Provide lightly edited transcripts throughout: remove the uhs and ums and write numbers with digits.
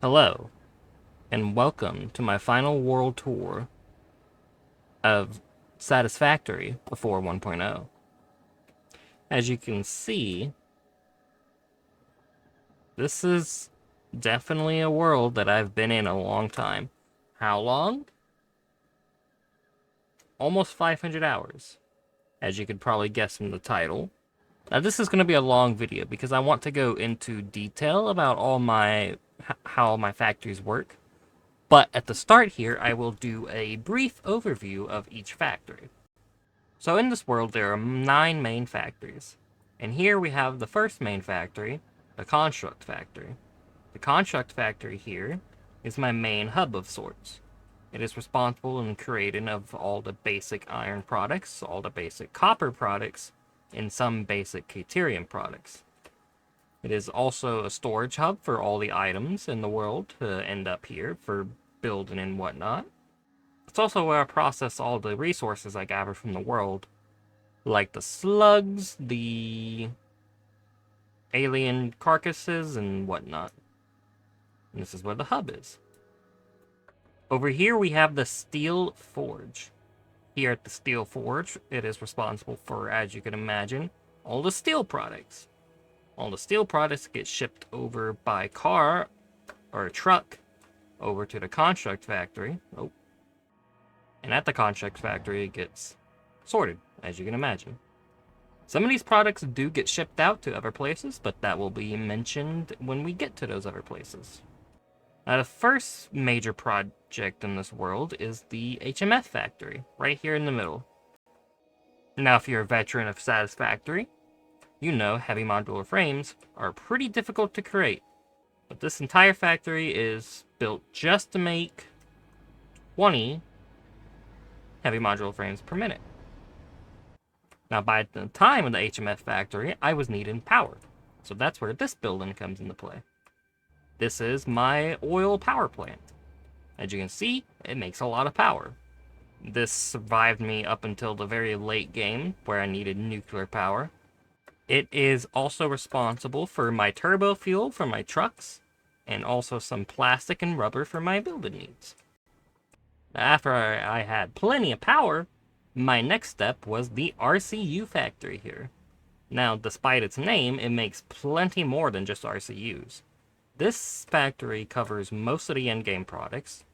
Hello, and welcome to my final world tour of Satisfactory before 1.0. As you can see, this is definitely a world that I've been in a long time. How long? Almost 500 hours, as you could probably guess from the title. Now this is going to be a long video because I want to go into detail about how my factories work. But at the start here, I will do a brief overview of each factory. So in this world, there are 9 main factories. And here we have the first main factory, the Construct Factory. The Construct Factory here is my main hub of sorts. It is responsible in creating of all the basic iron products, all the basic copper products, and some basic Caterium products. It is also a storage hub for all the items in the world to end up here for building and whatnot. It's also where I process all the resources I gather from the world, like the slugs, the alien carcasses, and whatnot. And this is where the hub is. Over here we have the Steel Forge. Here at the Steel Forge, it is responsible for, as you can imagine, all the steel products. All the steel products get shipped over by car or truck over to the Construct Factory. Oh. And at the Construct Factory, it gets sorted, as you can imagine. Some of these products do get shipped out to other places, but that will be mentioned when we get to those other places. Now, the first major project in this world is the HMF factory, right here in the middle. Now, if you're a veteran of Satisfactory, you know heavy modular frames are pretty difficult to create. But this entire factory is built just to make 20 heavy modular frames per minute. Now, by the time of the HMF factory, I was needing power. So that's where this building comes into play. This is my oil power plant. As you can see, it makes a lot of power. This survived me up until the very late game, where I needed nuclear power. It is also responsible for my turbo fuel for my trucks, and also some plastic and rubber for my building needs. After I had plenty of power, my next step was the RCU factory here. Now, despite its name, it makes plenty more than just RCUs. This factory covers most of the endgame products,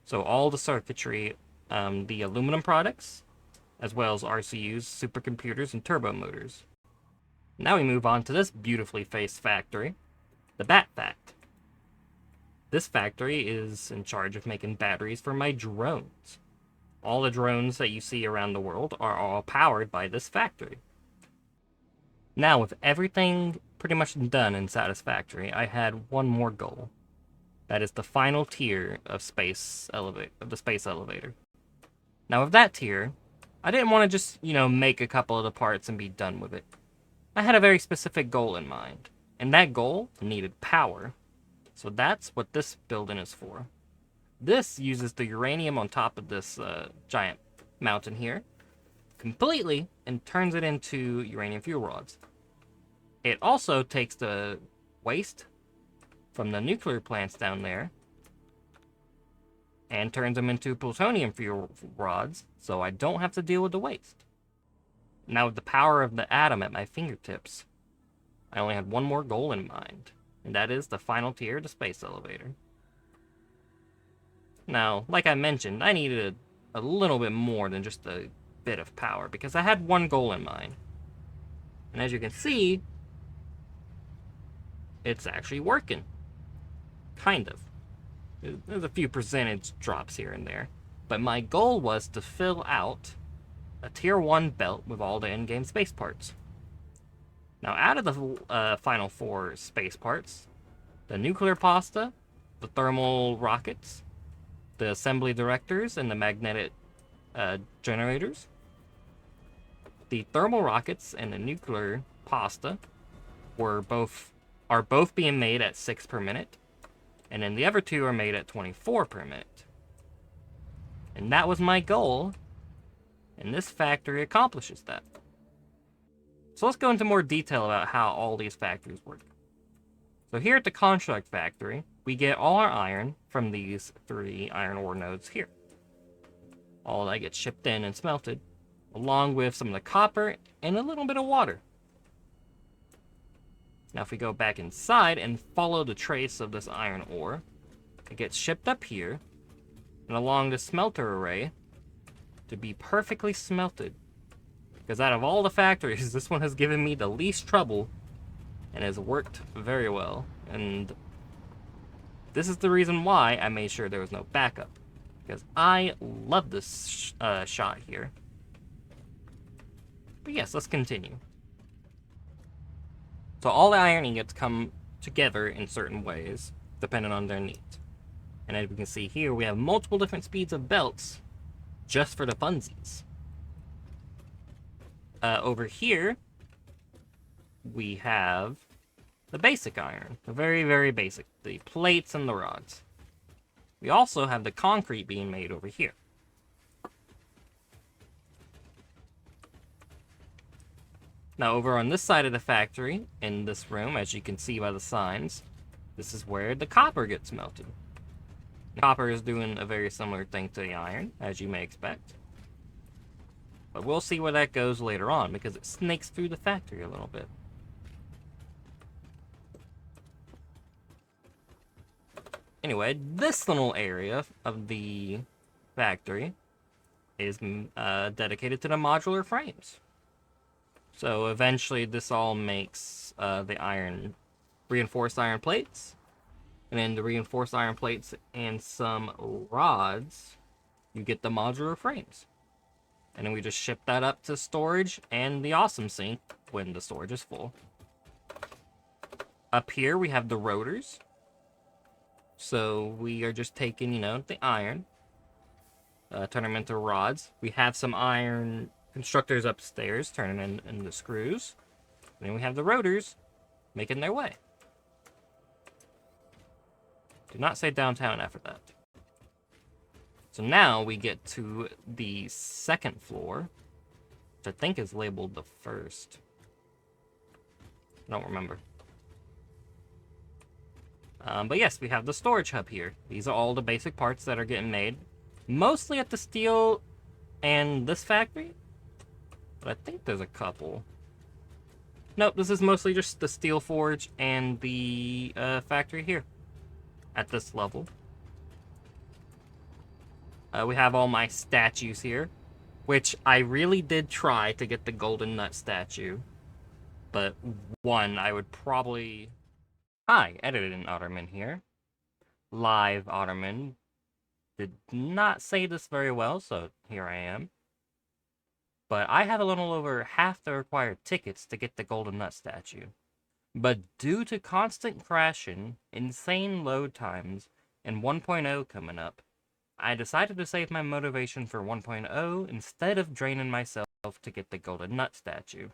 so all the circuitry, the aluminum products, as well as RCUs, supercomputers, and turbo motors. Now we move on to this beautifully faced factory, the Bat Fact. This factory is in charge of making batteries for my drones. All the drones that you see around the world are all powered by this factory. Now, with everything pretty much done in Satisfactory, I had one more goal. That is the final tier of the space elevator. Now, with that tier, I didn't want to just, make a couple of the parts and be done with it. I had a very specific goal in mind, and that goal needed power. So that's what this building is for. This uses the uranium on top of this giant mountain here completely and turns it into uranium fuel rods. It also takes the waste from the nuclear plants down there and turns them into plutonium fuel rods, so I don't have to deal with the waste. Now, with the power of the atom at my fingertips, I only had one more goal in mind, and that is the final tier, the space elevator. Now, like I mentioned, I needed a little bit more than just a bit of power, because I had one goal in mind. And as you can see, it's actually working. Kind of. There's a few percentage drops here and there. But my goal was to fill out a tier 1 belt with all the in-game space parts. Now, out of the final 4 space parts, the nuclear pasta, the thermal rockets, the assembly directors, and the magnetic generators. The thermal rockets and the nuclear pasta are both being made at 6 per minute, and then the other 2 are made at 24 per minute. And that was my goal, and this factory accomplishes that. So let's go into more detail about how all these factories work. So here at the Construct Factory, we get all our iron from these 3 iron ore nodes here. All that gets shipped in and smelted, along with some of the copper and a little bit of water. Now if we go back inside and follow the trace of this iron ore, it gets shipped up here and along the smelter array to be perfectly smelted. Because out of all the factories, this one has given me the least trouble and has worked very well. And this is the reason why I made sure there was no backup. Because I love this shot here. But yes, let's continue. So all the iron ingots come together in certain ways, depending on their needs. And as we can see here, we have multiple different speeds of belts just for the funsies. Over here, we have the basic iron. The very, very basic. The plates and the rods. We also have the concrete being made over here. Now over on this side of the factory, in this room, as you can see by the signs, this is where the copper gets melted. Copper is doing a very similar thing to the iron, as you may expect. But we'll see where that goes later on, because it snakes through the factory a little bit. Anyway, this little area of the factory is dedicated to the modular frames. So eventually this all makes the reinforced iron plates. And then the reinforced iron plates and some rods, you get the modular frames. And then we just ship that up to storage and the awesome sink when the storage is full. Up here we have the rotors. So we are just taking, the iron, turn them into rods. We have some iron constructors upstairs turning into screws. And then we have the rotors making their way. Do not say downtown after that. So now we get to the second floor, which I think is labeled the first. I don't remember. But yes, we have the storage hub here. These are all the basic parts that are getting made. Mostly at the steel and this factory. But I think there's a couple. Nope, this is mostly just the steel forge and the factory here. At this level. We have all my statues here. Which I really did try to get the golden nut statue. But one, I would probably... Hi, edited in Ottermin here. Live Ottermin. Did not say this very well, so here I am. But I have a little over half the required tickets to get the golden nut statue. But due to constant crashing, insane load times, and 1.0 coming up, I decided to save my motivation for 1.0 instead of draining myself to get the golden nut statue.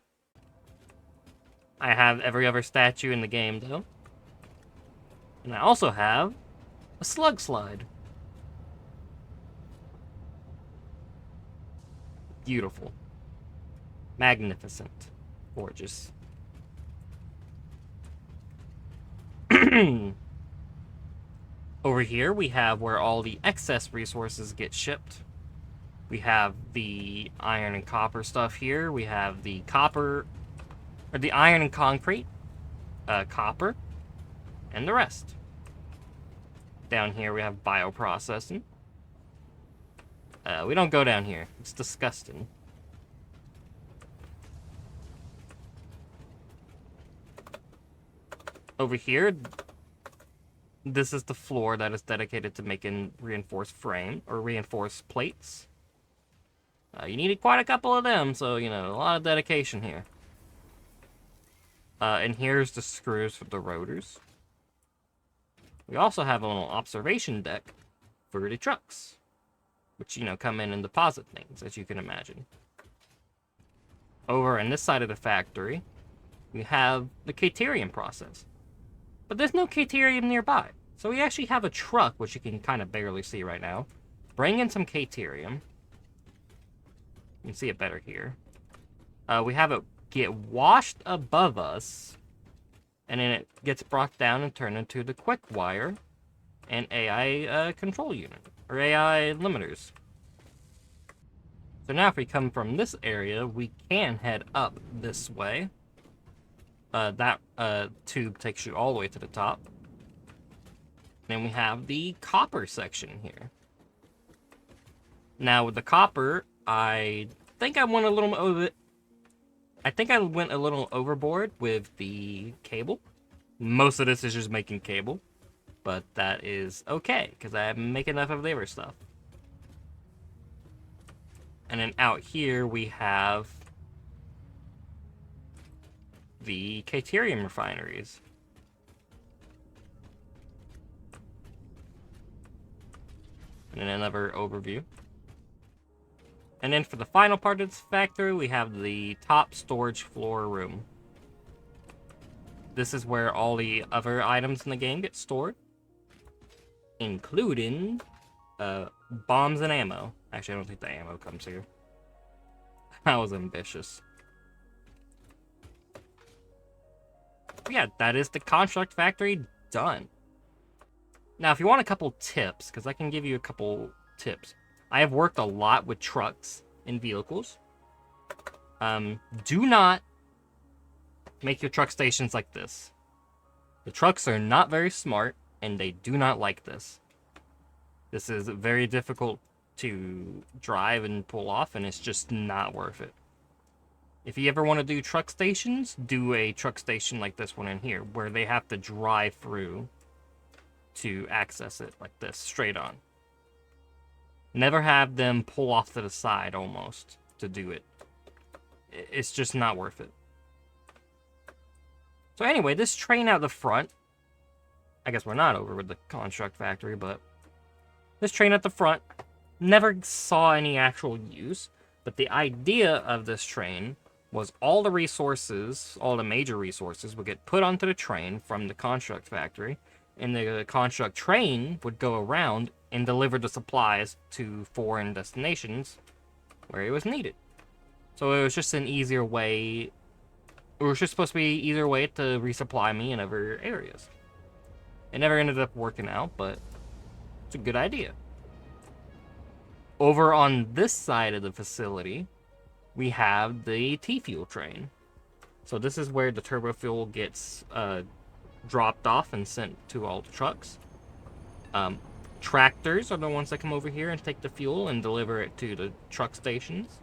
I have every other statue in the game, though. And I also have a slug slide. Beautiful. Magnificent. Gorgeous. Over here, we have where all the excess resources get shipped. We have the iron and copper stuff here. We have the copper, or the iron and concrete, copper, and the rest. Down here, we have bioprocessing. We don't go down here. It's disgusting. Over here, this is the floor that is dedicated to making reinforced frame, or reinforced plates. You needed quite a couple of them, so, a lot of dedication here. And here's the screws for the rotors. We also have a little observation deck for the trucks, which, come in and deposit things, as you can imagine. Over on this side of the factory, we have the Caterium process. But there's no Caterium nearby. So we actually have a truck, which you can kind of barely see right now. Bring in some Caterium. You can see it better here. We have it get washed above us. And then it gets brought down and turned into the quick wire and AI control unit, or AI limiters. So now if we come from this area, we can head up this way. That tube takes you all the way to the top. Then we have the copper section here. Now with the copper, I think I went a little overboard with the cable. Most of this is just making cable, but that is okay because I make enough of the other stuff. And then out here we have the Caterium refineries. And then another overview. And then for the final part of this factory, we have the top storage floor room. This is where all the other items in the game get stored, including bombs and ammo. Actually, I don't think the ammo comes here. I was ambitious. But yeah, that is the construct factory done. Now, if you want a couple tips, because I can give you a couple tips. I have worked a lot with trucks and vehicles. Do not make your truck stations like this. The trucks are not very smart, and they do not like this. This is very difficult to drive and pull off, and it's just not worth it. If you ever want to do truck stations, do a truck station like this one in here, where they have to drive through to access it like this, straight on. Never have them pull off to the side, almost, to do it. It's just not worth it. So anyway, this train out the front, I guess we're not over with the construct factory, but this train at the front, never saw any actual use, but the idea of this train was all the resources, all the major resources, would get put onto the train from the construct factory, and the construct train would go around and deliver the supplies to foreign destinations where it was needed. So it was just an easier way. It was just supposed to be an easier way to resupply me in other areas. It never ended up working out, but it's a good idea. Over on this side of the facility, we have the T-Fuel train. So this is where the turbo fuel gets dropped off and sent to all the trucks. Tractors are the ones that come over here and take the fuel and deliver it to the truck stations.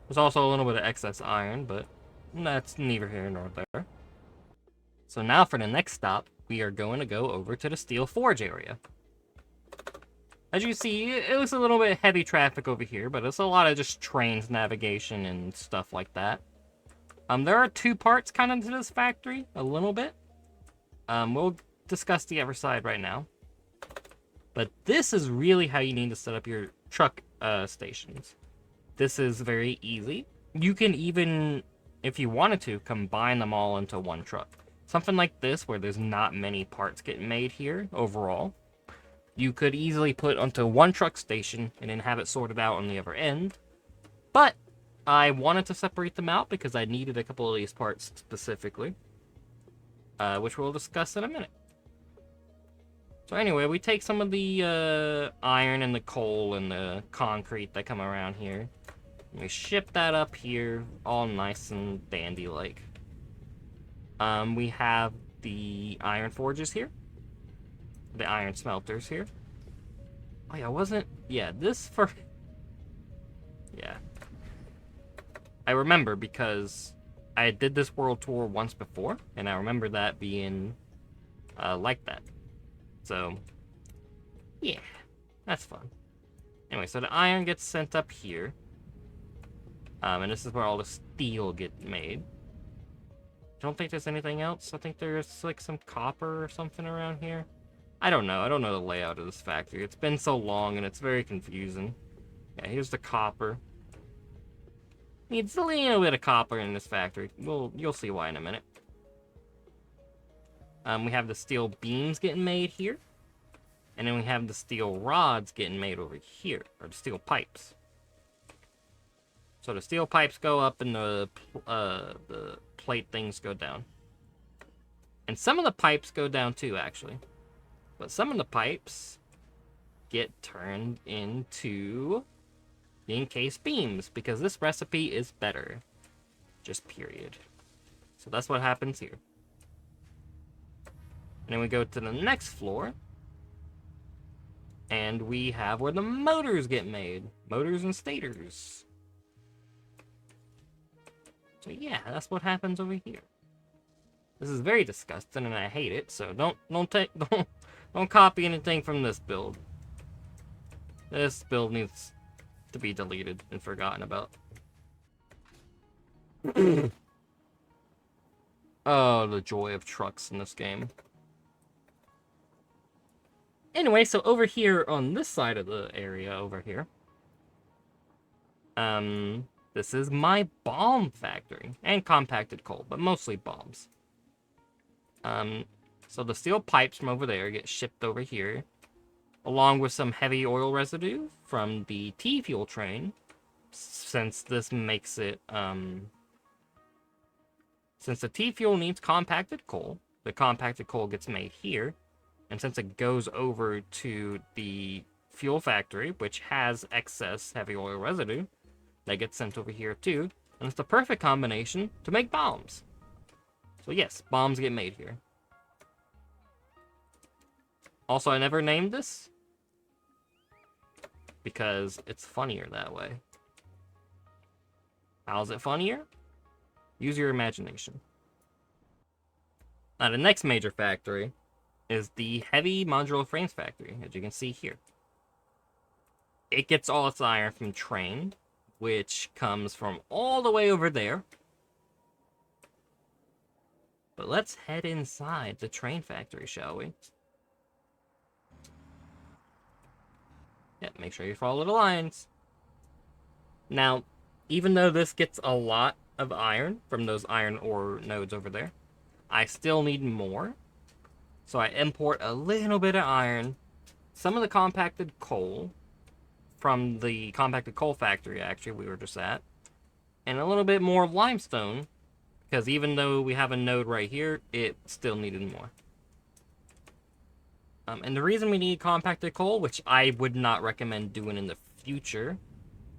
There's also a little bit of excess iron, but that's neither here nor there. So now for the next stop, we are going to go over to the steel forge area. As you see, it was a little bit heavy traffic over here, but it's a lot of just trains, navigation, and stuff like that. There are two parts kind of to this factory, a little bit. We'll discuss the other side right now. But this is really how you need to set up your truck stations. This is very easy. You can even, if you wanted to, combine them all into one truck. Something like this, where there's not many parts getting made here overall, you could easily put onto one truck station and then have it sorted out on the other end. But I wanted to separate them out because I needed a couple of these parts specifically, which we'll discuss in a minute. So anyway, we take some of the iron and the coal and the concrete that come around here. And we ship that up here, all nice and dandy-like. We have the iron forges here. The iron smelters here. Oh yeah, Yeah. I remember because I did this world tour once before, and I remember that being like that. So, yeah, that's fun. Anyway, so the iron gets sent up here. And this is where all the steel gets made. I don't think there's anything else. I think there's like some copper or something around here. I don't know. I don't know the layout of this factory. It's been so long and it's very confusing. Yeah, here's the copper. Needs a little bit of copper in this factory. You'll see why in a minute. We have the steel beams getting made here. And then we have the steel rods getting made over here. Or the steel pipes. So the steel pipes go up and the plate things go down. And some of the pipes go down too, actually. But some of the pipes get turned into the encased beams, because this recipe is better. Just period. So that's what happens here. And then we go to the next floor. And we have where the motors get made. Motors and stators. So yeah, that's what happens over here. This is very disgusting and I hate it, so don't copy anything from this build. This build needs to be deleted and forgotten about. Oh, the joy of trucks in this game. Anyway, so over here on this side of the area over here, this is my bomb factory and compacted coal, but mostly bombs. So the steel pipes from over there get shipped over here, along with some heavy oil residue from the T-fuel train, since this makes it, since the T-fuel needs compacted coal, the compacted coal gets made here, and since it goes over to the fuel factory, which has excess heavy oil residue, that gets sent over here too, and it's the perfect combination to make bombs. So yes, bombs get made here. Also, I never named this, because it's funnier that way. How's it funnier? Use your imagination. Now, the next major factory is the heavy modular frames factory, as you can see here. It gets all its iron from train, which comes from all the way over there. But let's head inside the train factory, shall we? Yeah, make sure you follow the lines. Now, even though this gets a lot of iron from those iron ore nodes over there, I still need more. So I import a little bit of iron, some of the compacted coal from the compacted coal factory, actually, we were just at, and a little bit more limestone, because even though we have a node right here, it still needed more. And the reason we need compacted coal, which I would not recommend doing in the future,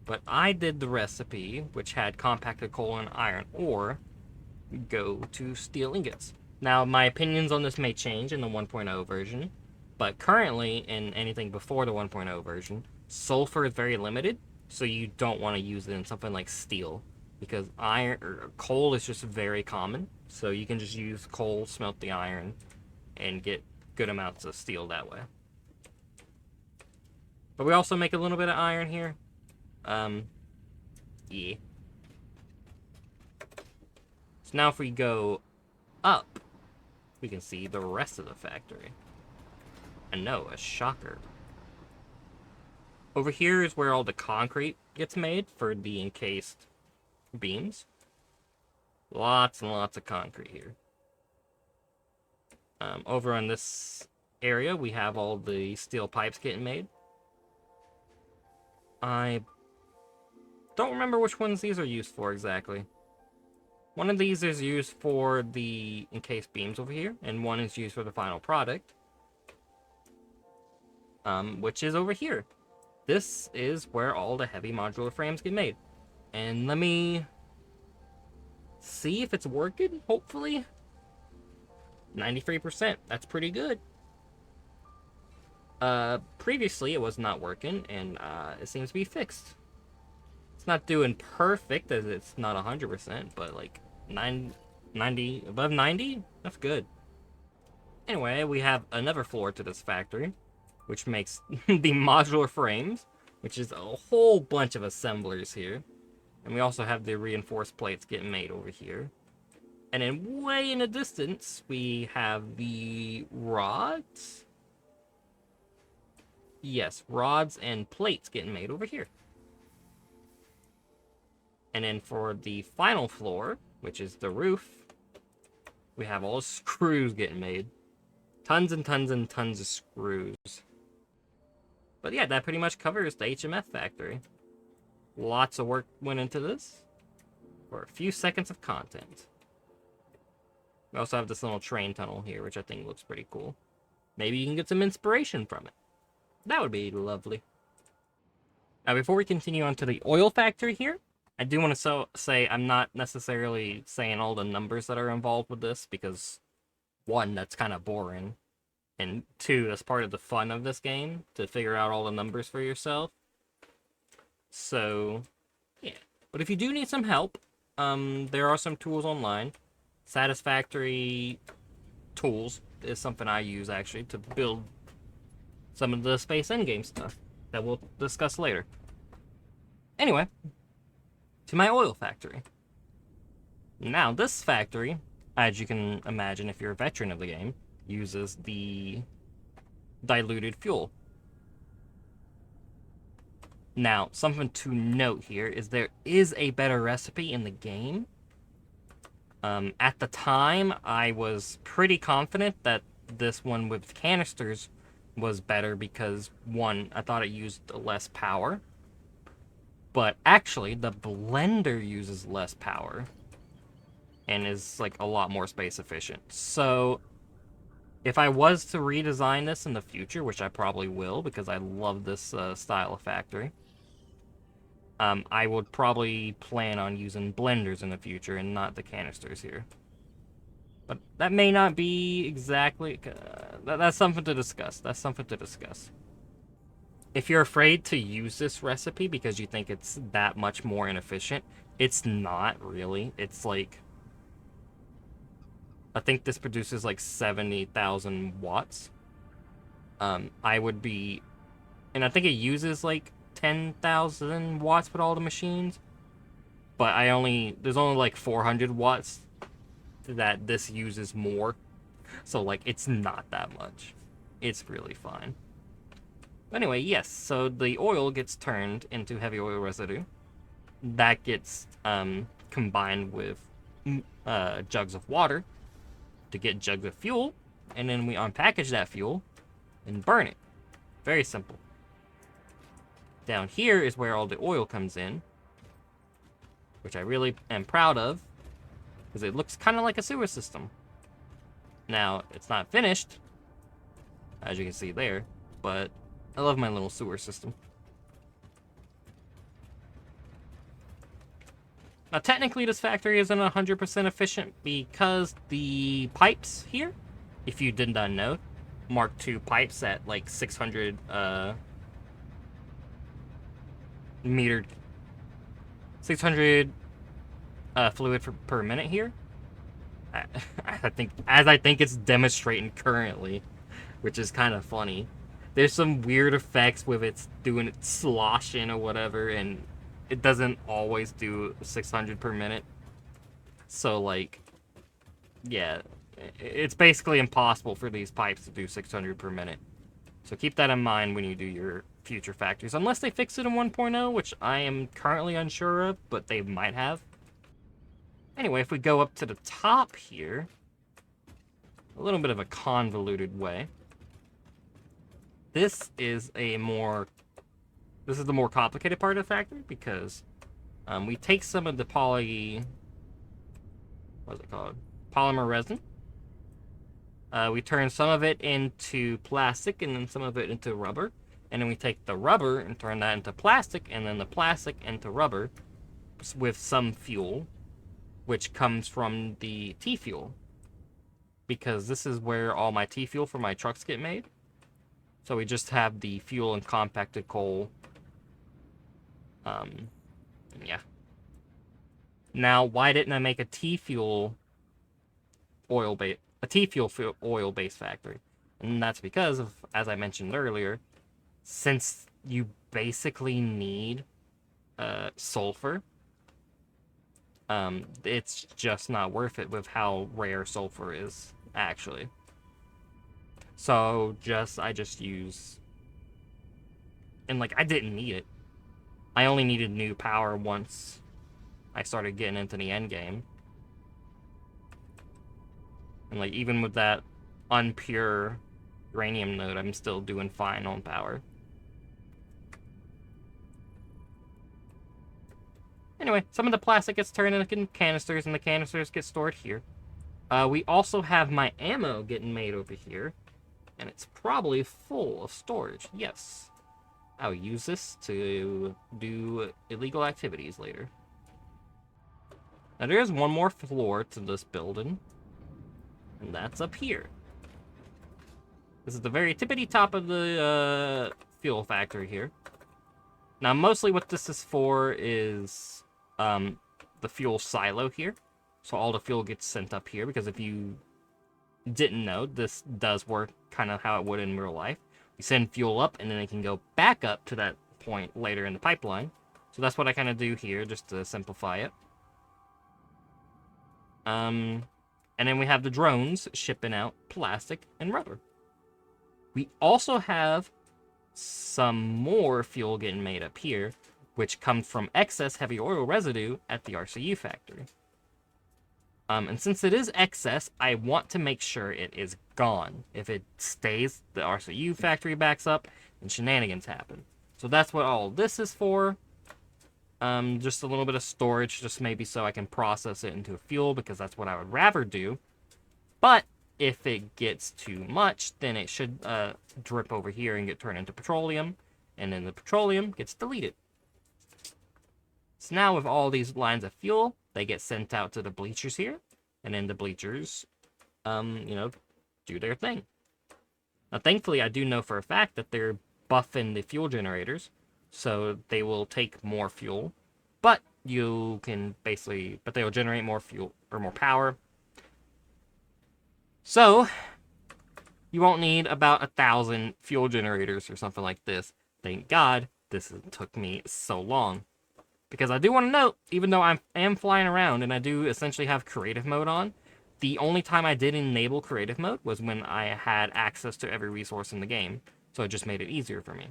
but I did the recipe, which had compacted coal and iron ore, go to steel ingots. Now, my opinions on this may change in the 1.0 version, but currently, in anything before the 1.0 version, sulfur is very limited, so you don't want to use it in something like steel, because iron or coal is just very common, so you can just use coal, smelt the iron, and get good amounts of steel that way. But we also make a little bit of iron here. Yeah. So now if we go up, we can see the rest of the factory. And no, a shocker. Over here is where all the concrete gets made for the encased beams. Lots and lots of concrete here. Over on this area, we have all the steel pipes getting made. I don't remember which ones these are used for exactly. One of these is used for the encased beams over here, and one is used for the final product, which is over here. This is where all the heavy modular frames get made. And let me see if it's working, hopefully. 93%, that's pretty good. Previously it was not working, and it seems to be fixed. It's not doing perfect, as it's not 100%, but like 90, above 90, that's good. Anyway, we have another floor to this factory, which makes the modular frames, which is a whole bunch of assemblers here. And we also have the reinforced plates getting made over here. And then way in the distance, we have the rods. Yes, rods and plates getting made over here. And then for the final floor, which is the roof, we have all the screws getting made. Tons and tons and tons of screws. But yeah, that pretty much covers the HMF factory. Lots of work went into this for a few seconds of content. We also have this little train tunnel here, which I think looks pretty cool. Maybe you can get some inspiration from it. That would be lovely. Now, before we continue on to the oil factory here, I do want to say I'm not necessarily saying all the numbers that are involved with this, because one, that's kind of boring, and two, that's part of the fun of this game, to figure out all the numbers for yourself. So, yeah. But if you do need some help, there are some tools online. Satisfactory tools is something I use, actually, to build some of the space endgame stuff that we'll discuss later. Anyway, to my oil factory. Now, this factory, as you can imagine if you're a veteran of the game, uses the diluted fuel. Now, something to note here is there is a better recipe in the game. At the time, I was pretty confident that this one with canisters was better because, one, I thought it used less power. But actually, the blender uses less power and is like a lot more space efficient. So if I was to redesign this in the future, which I probably will because I love this style of factory, I would probably plan on using blenders in the future and not the canisters here. But that may not be exactly... that's something to discuss. That's something to discuss. If you're afraid to use this recipe because you think it's that much more inefficient, it's not really. It's like... I think this produces like 70,000 watts. I would be... And I think it uses like 10,000 watts with all the machines. But there's only like 400 watts that this uses more. So like it's not that much. It's really fine. Anyway, yes, so the oil gets turned into heavy oil residue. That gets combined with jugs of water to get jugs of fuel. And then we unpackage that fuel and burn it. Very simple. Down here is where all the oil comes in, which I really am proud of, because it looks kind of like a sewer system. Now, it's not finished, as you can see there, but I love my little sewer system. Now, technically, this factory isn't 100% efficient because the pipes here, if you did not know, Mark II pipes at like 600 metered 600 fluid per minute here. I think it's demonstrating currently, which is kind of funny. There's some weird effects with it doing it sloshing or whatever, and it doesn't always do 600 per minute. So like, yeah, it's basically impossible for these pipes to do 600 per minute. So keep that in mind when you do your future factories, unless they fix it in 1.0, which I am currently unsure of, but they might have. Anyway, if we go up to the top here, a little bit of a convoluted way. This is the more complicated part of the factory because we take some of the polymer resin. We turn some of it into plastic and then some of it into rubber. And then we take the rubber and turn that into plastic, and then the plastic into rubber with some fuel, which comes from the T-fuel. Because this is where all my T-fuel for my trucks get made. So we just have the fuel and compacted coal. Yeah. Now, why didn't I make a T-fuel oil-based factory? And that's because of, as I mentioned earlier, since you basically need sulfur, it's just not worth it with how rare sulfur is, actually. So I just use... And like, I didn't need it. I only needed new power once I started getting into the end game. And like, even with that unpure uranium node, I'm still doing fine on power. Anyway, some of the plastic gets turned into canisters, and the canisters get stored here. We also have my ammo getting made over here, and it's probably full of storage. Yes. I'll use this to do illegal activities later. Now there is one more floor to this building, and that's up here. This is the very tippity top of the fuel factory here. Now mostly what this is for is the fuel silo here. So all the fuel gets sent up here, because if you didn't know, this does work kind of how it would in real life. We send fuel up, and then it can go back up to that point later in the pipeline. So that's what I kind of do here, just to simplify it. And then we have the drones shipping out plastic and rubber. We also have some more fuel getting made up here, which comes from excess heavy oil residue at the RCU factory. And since it is excess, I want to make sure it is gone. If it stays, the RCU factory backs up, and shenanigans happen. So that's what all this is for. Just a little bit of storage, just maybe so I can process it into fuel, because that's what I would rather do. But if it gets too much, then it should drip over here and get turned into petroleum, and then the petroleum gets deleted. So now with all these lines of fuel, they get sent out to the bleachers here, and then the bleachers, do their thing. Now, thankfully, I do know for a fact that they're buffing the fuel generators, so they will take more fuel, but they will generate more fuel, or more power. So, you won't need about 1,000 fuel generators or something like this. Thank God this took me so long. Because I do want to note, even though I am flying around and I do essentially have creative mode on, the only time I did enable creative mode was when I had access to every resource in the game. So it just made it easier for me.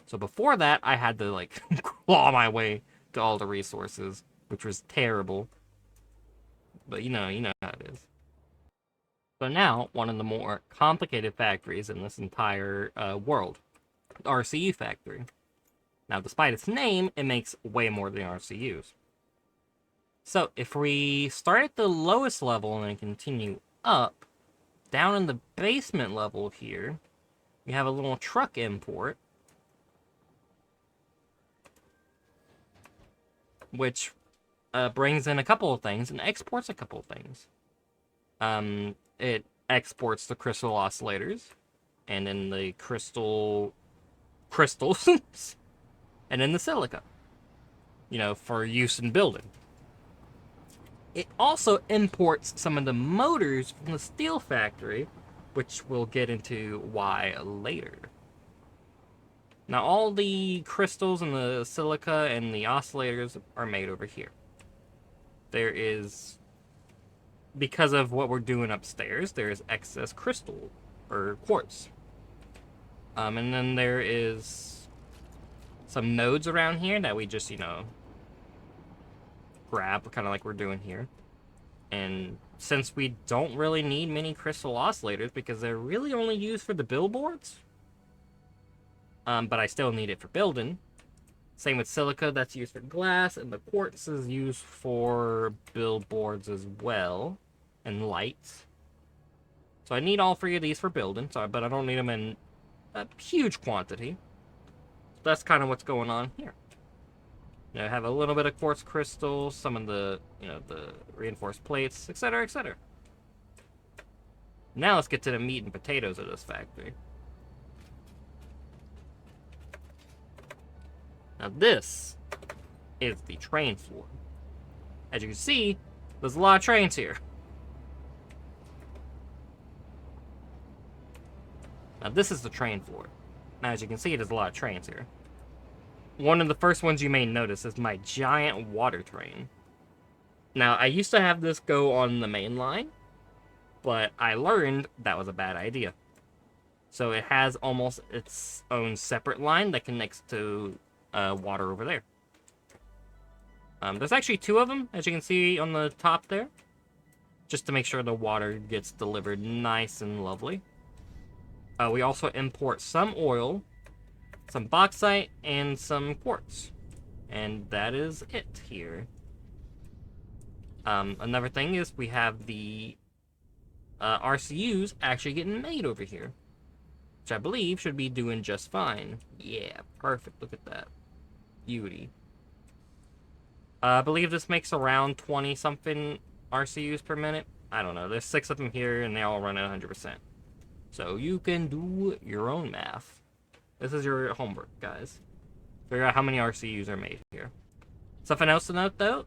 So before that, I had to, claw my way to all the resources, which was terrible. But you know how it is. So now, one of the more complicated factories in this entire world, the RCU factory. Now, despite its name, it makes way more than RCUs. So, if we start at the lowest level and then continue up, down in the basement level here, we have a little truck import, which brings in a couple of things and exports a couple of things. It exports the crystal oscillators, and then the crystals, and then the silica, for use in building. It also imports some of the motors from the steel factory, which we'll get into why later. Now, all the crystals and the silica and the oscillators are made over here. There is, because of what we're doing upstairs, there is excess crystal, or quartz. And then there is some nodes around here that we just, grab, kind of like we're doing here. And since we don't really need many crystal oscillators, because they're really only used for the billboards, but I still need it for building. Same with silica, that's used for glass, and the quartz is used for billboards as well, and lights. So I need all three of these for building, but I don't need them in a huge quantity. That's kind of what's going on here. I have a little bit of quartz crystals, some of the, the reinforced plates, etc., etc. Now let's get to the meat and potatoes of this factory. Now this is the train floor. As you can see, there's a lot of trains here. Now this is the train floor. Now as you can see, there's a lot of trains here. One of the first ones you may notice is my giant water train. Now, I used to have this go on the main line, but I learned that was a bad idea. So it has almost its own separate line that connects to water over there. There's actually two of them, as you can see on the top there, just to make sure the water gets delivered nice and lovely. We also import some oil, some bauxite, and some quartz. And that is it here. Another thing is we have the RCUs actually getting made over here, which I believe should be doing just fine. Yeah, perfect. Look at that. Beauty. I believe this makes around 20-something RCUs per minute. I don't know. There's 6 of them here, and they all run at 100%. So you can do your own math. This is your homework, guys. Figure out how many RCUs are made here. Something else to note, though,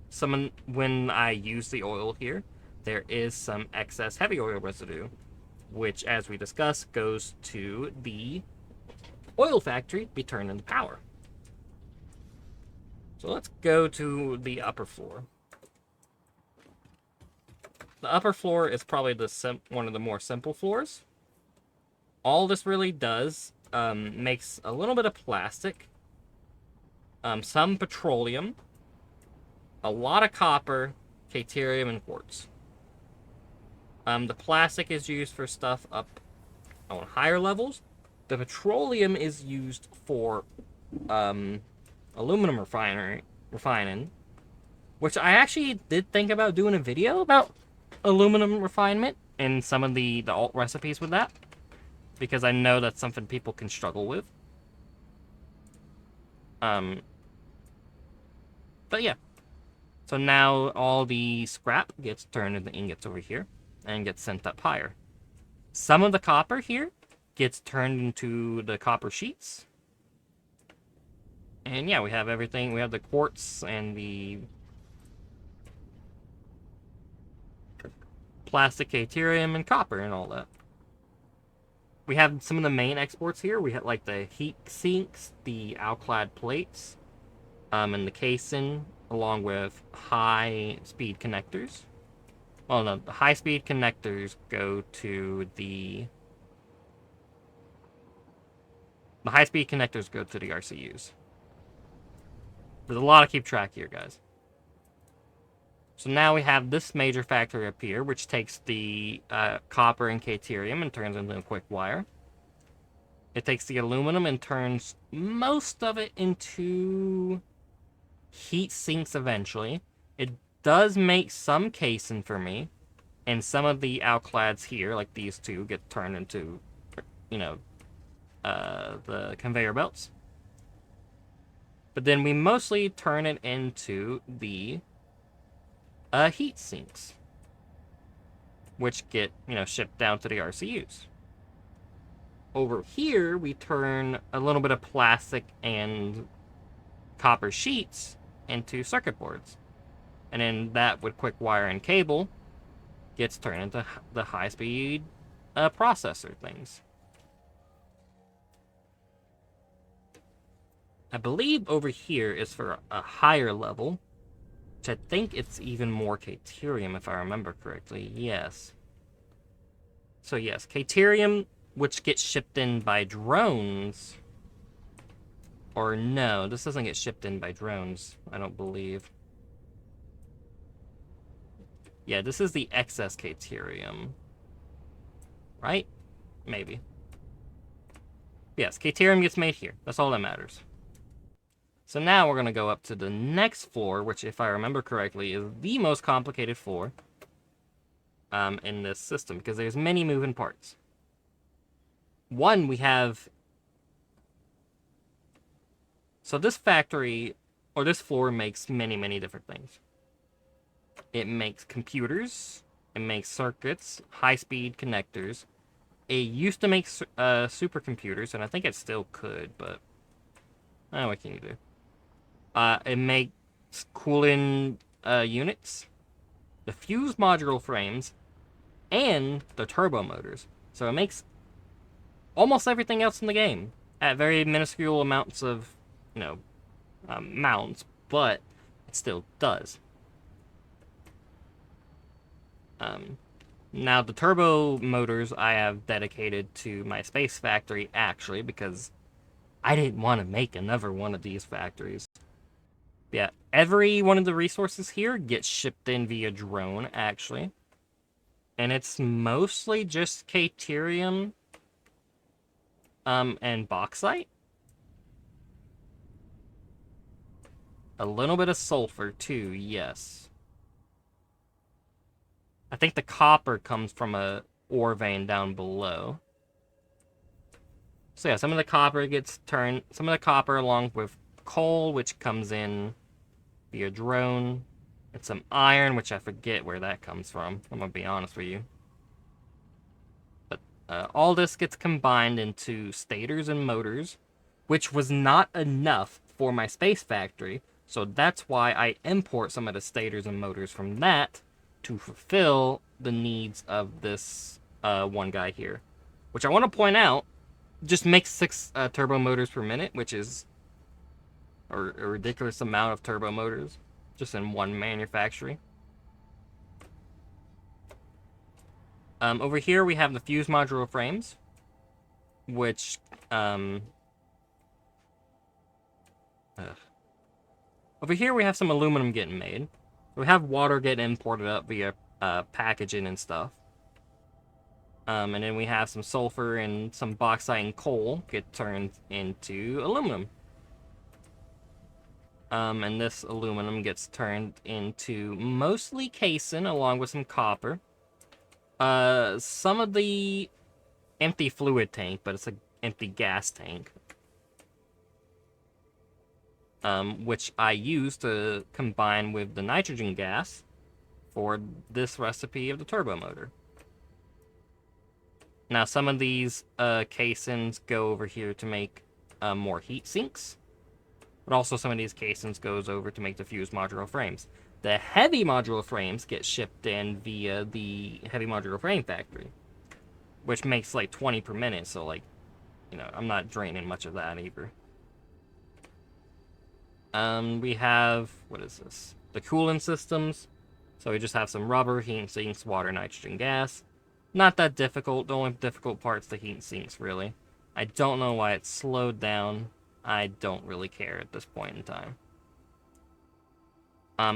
when I use the oil here, there is some excess heavy oil residue, which, as we discussed, goes to the oil factory to be turned into power. So let's go to the upper floor. The upper floor is probably one of the more simple floors. All this really does makes a little bit of plastic, some petroleum, a lot of copper, caterium, and quartz. The plastic is used for stuff up on higher levels. The petroleum is used for aluminum refining, which I actually did think about doing a video about aluminum refinement and some of the alt recipes with that, because I know that's something people can struggle with. But yeah. So now all the scrap gets turned into ingots over here and gets sent up higher. Some of the copper here gets turned into the copper sheets. And yeah, we have everything. We have the quartz and the plastic, caterium, and copper and all that. We have some of the main exports here. We have like the heat sinks, the alclad plates, and the casing, along with high-speed connectors. Well, no, the high-speed connectors go to the high-speed connectors go to the RCUs. There's a lot to keep track here, guys. So now we have this major factory up here, which takes the copper and caterium and turns into a quick wire. It takes the aluminum and turns most of it into heat sinks eventually. It does make some casing for me, and some of the alclads here, like these two, get turned into, the conveyor belts. But then we mostly turn it into the heat sinks, which get, shipped down to the RCUs. Over here, we turn a little bit of plastic and copper sheets into circuit boards. And then that, with quick wire and cable, gets turned into the high-speed processor things. I believe over here is for a higher level, which I think it's even more caterium, if I remember correctly. Yes. So yes, caterium, which gets shipped in by drones. Or no, this doesn't get shipped in by drones, I don't believe. Yeah, this is the excess caterium. Right? Maybe. Yes, caterium gets made here. That's all that matters. So now we're going to go up to the next floor, which, if I remember correctly, is the most complicated floor in this system, because there's many moving parts. One, we have... So this factory, or this floor, makes many, many different things. It makes computers, it makes circuits, high-speed connectors. It used to make supercomputers, and I think it still could, but... what can you do? It makes cooling units, the fuse module frames, and the turbo motors. So it makes almost everything else in the game at very minuscule amounts of, mounts, but it still does. Now, the turbo motors I have dedicated to my space factory, actually, because I didn't want to make another one of these factories. Yeah, every one of the resources here gets shipped in via drone, actually. And it's mostly just caterium and bauxite. A little bit of sulfur, too, yes. I think the copper comes from a ore vein down below. So yeah, some of the copper gets turned, some of the copper along with coal, which comes in via drone, and some iron, which I forget where that comes from, I'm gonna be honest with you. But all this gets combined into stators and motors, which was not enough for my space factory, so that's why I import some of the stators and motors from that to fulfill the needs of this one guy here. Which I want to point out, just makes 6 turbo motors per minute, which is a ridiculous amount of turbo motors just in one manufactory. Over here we have the fuse module frames, which over here we have some aluminum getting made. We have water getting imported up via packaging and stuff. And then we have some sulfur and some bauxite and coal get turned into aluminum. And this aluminum gets turned into mostly casein along with some copper. Some of the empty fluid tank, but it's an empty gas tank. Which I use to combine with the nitrogen gas for this recipe of the turbo motor. Now, some of these caissons go over here to make more heat sinks, but also some of these caissons goes over to make the fuse modular frames. The heavy modular frames get shipped in via the heavy modular frame factory, which makes like 20 per minute, so like, you know, I'm not draining much of that either. We have, what is this? The cooling systems. So we just have some rubber, heat sinks, water, nitrogen gas. Not that difficult. The only difficult part's the heat sinks, really. I don't know why it's slowed down. I don't really care at this point in time.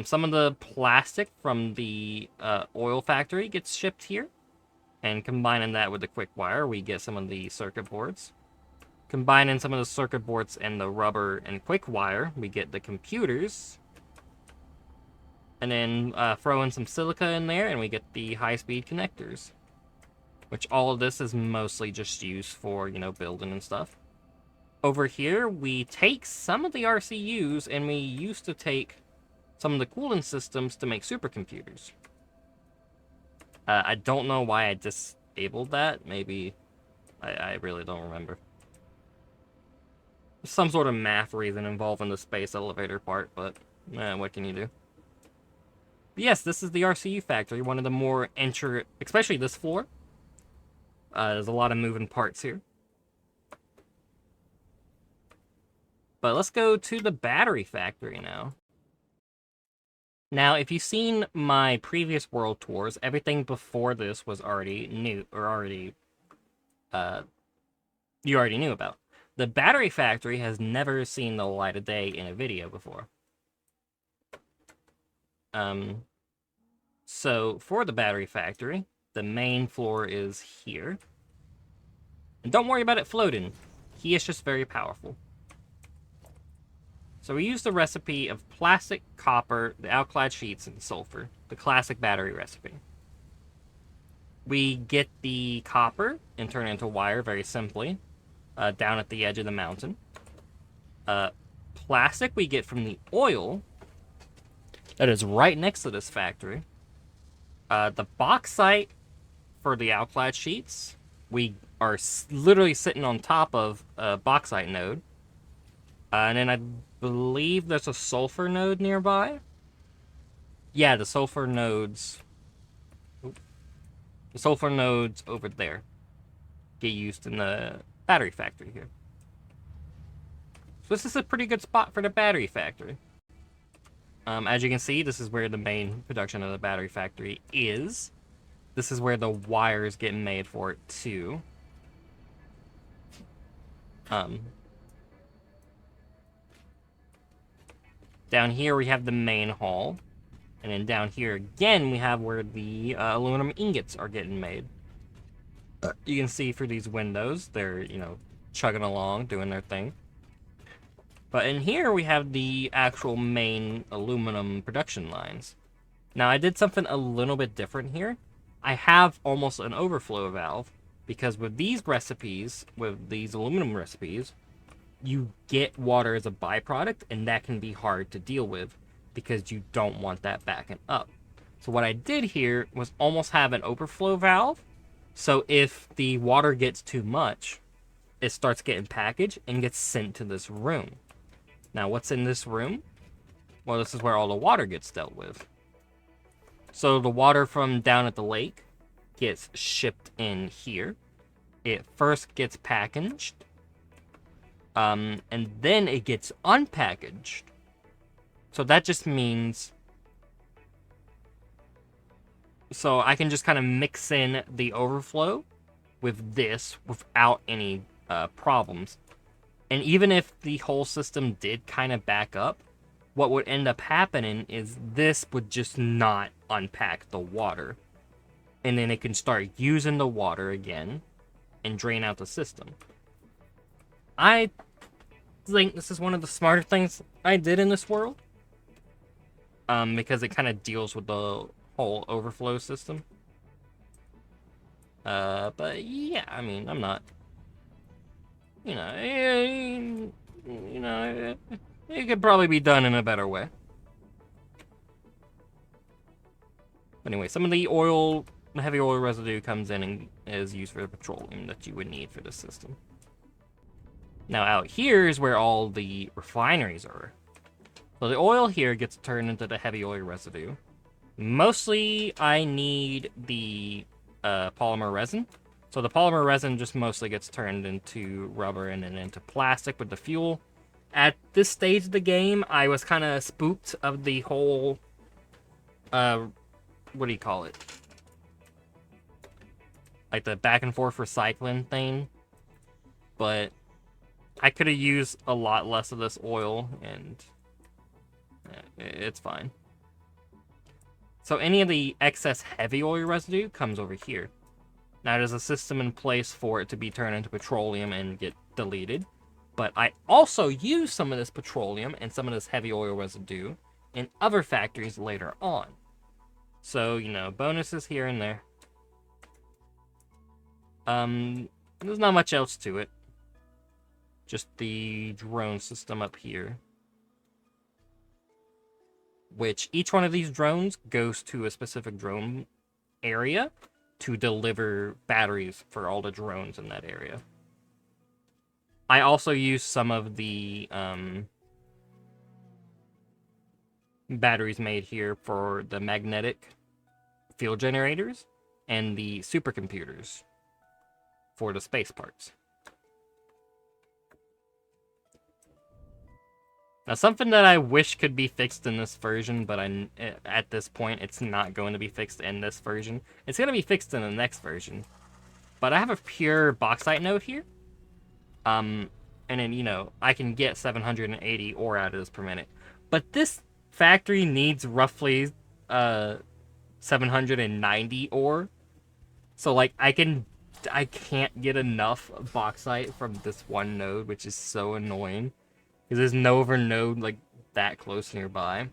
Some of the plastic from the oil factory gets shipped here. And combining that with the quick wire, we get some of the circuit boards. Combining some of the circuit boards and the rubber and quick wire, we get the computers. And then throw in some silica in there, and we get the high-speed connectors. Which all of this is mostly just used for, you know, building and stuff. Over here, we take some of the RCUs, and we used to take some of the cooling systems to make supercomputers. I don't know why I disabled that. Maybe I really don't remember. Some sort of math reason involving the space elevator part, but what can you do? But yes, this is the RCU factory, one of the more especially this floor. There's a lot of moving parts here. But let's go to the battery factory now. Now, if you've seen my previous world tours, everything before this was already new, or you already knew about. The battery factory has never seen the light of day in a video before. So for the battery factory, the main floor is here. And don't worry about it floating. He is just very powerful. So we use the recipe of plastic, copper, the alkali sheets, and sulfur. The classic battery recipe. We get the copper and turn it into wire very simply. Down at the edge of the mountain. Plastic we get from the oil that is right next to this factory. The bauxite for the alkali sheets, we are literally sitting on top of a bauxite node. And then I believe there's a sulfur node nearby. Yeah, the sulfur nodes. The sulfur nodes over there get used in the battery factory here. So this is a pretty good spot for the battery factory. As you can see, this is where the main production of the battery factory is. This is where the wires get made for it too. Down here we have the main hall. And then down here again we have where the aluminum ingots are getting made. You can see through these windows, they're, you know, chugging along, doing their thing. But in here, we have the actual main aluminum production lines. Now, I did something a little bit different here. I have almost an overflow valve, because with these recipes, with these aluminum recipes, you get water as a byproduct, and that can be hard to deal with because you don't want that backing up. So what I did here was almost have an overflow valve. So if the water gets too much, it starts getting packaged and gets sent to this room. Now, what's in this room? Well, this is where all the water gets dealt with. So the water from down at the lake gets shipped in here. It first gets packaged, and then it gets unpackaged. So that just means... So I can just kind of mix in the overflow with this without any problems. And even if the whole system did kind of back up, what would end up happening is this would just not unpack the water. And then it can start using the water again and drain out the system. I think this is one of the smarter things I did in this world. Because it kind of deals with the whole overflow system. But yeah, I mean, I'm not... You know, it could probably be done in a better way. But anyway, some of the oil, the heavy oil residue comes in and is used for the petroleum that you would need for this system. Now out here is where all the refineries are. So the oil here gets turned into the heavy oil residue. Mostly I need the polymer resin. So the polymer resin just mostly gets turned into rubber and then into plastic with the fuel. At this stage of the game, I was kind of spooked of the whole, what do you call it? Like the back and forth recycling thing. But I could have used a lot less of this oil, and it's fine. So any of the excess heavy oil residue comes over here. Now there's a system in place for it to be turned into petroleum and get deleted. But I also use some of this petroleum and some of this heavy oil residue in other factories later on. So, you know, bonuses here and there. There's not much else to it. Just the drone system up here. Which each one of these drones goes to a specific drone area to deliver batteries for all the drones in that area. I also use some of the batteries made here for the magnetic field generators and the supercomputers for the space parts. Now, something that I wish could be fixed in this version, but at this point, it's not going to be fixed in this version. It's going to be fixed in the next version. But I have a pure bauxite node here. And then, you know, I can get 780 ore out of this per minute. But this factory needs roughly 790 ore. So, like, I can't get enough bauxite from this one node, which is so annoying. Because there's no other node, like, that close nearby.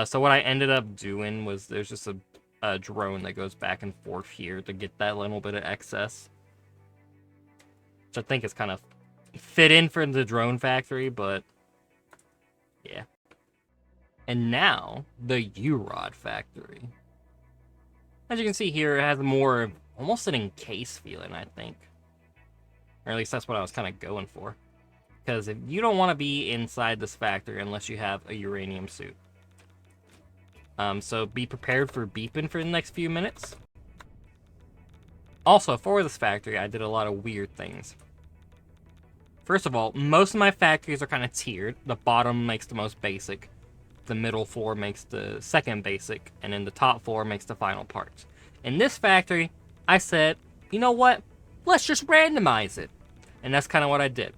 So what I ended up doing was there's just a drone that goes back and forth here to get that little bit of excess. Which I think is kind of fit in for the drone factory, but yeah. And now, the U-Rod factory. As you can see here, it has more of almost an encased feeling, I think. Or at least that's what I was kind of going for. Because if you don't want to be inside this factory unless you have a uranium suit. So be prepared for beeping for the next few minutes. Also, for this factory, I did a lot of weird things. First of all, most of my factories are kind of tiered. The bottom makes the most basic. The middle floor makes the second basic. And then the top floor makes the final parts. In this factory, I said, you know what? Let's just randomize it. And that's kind of what I did.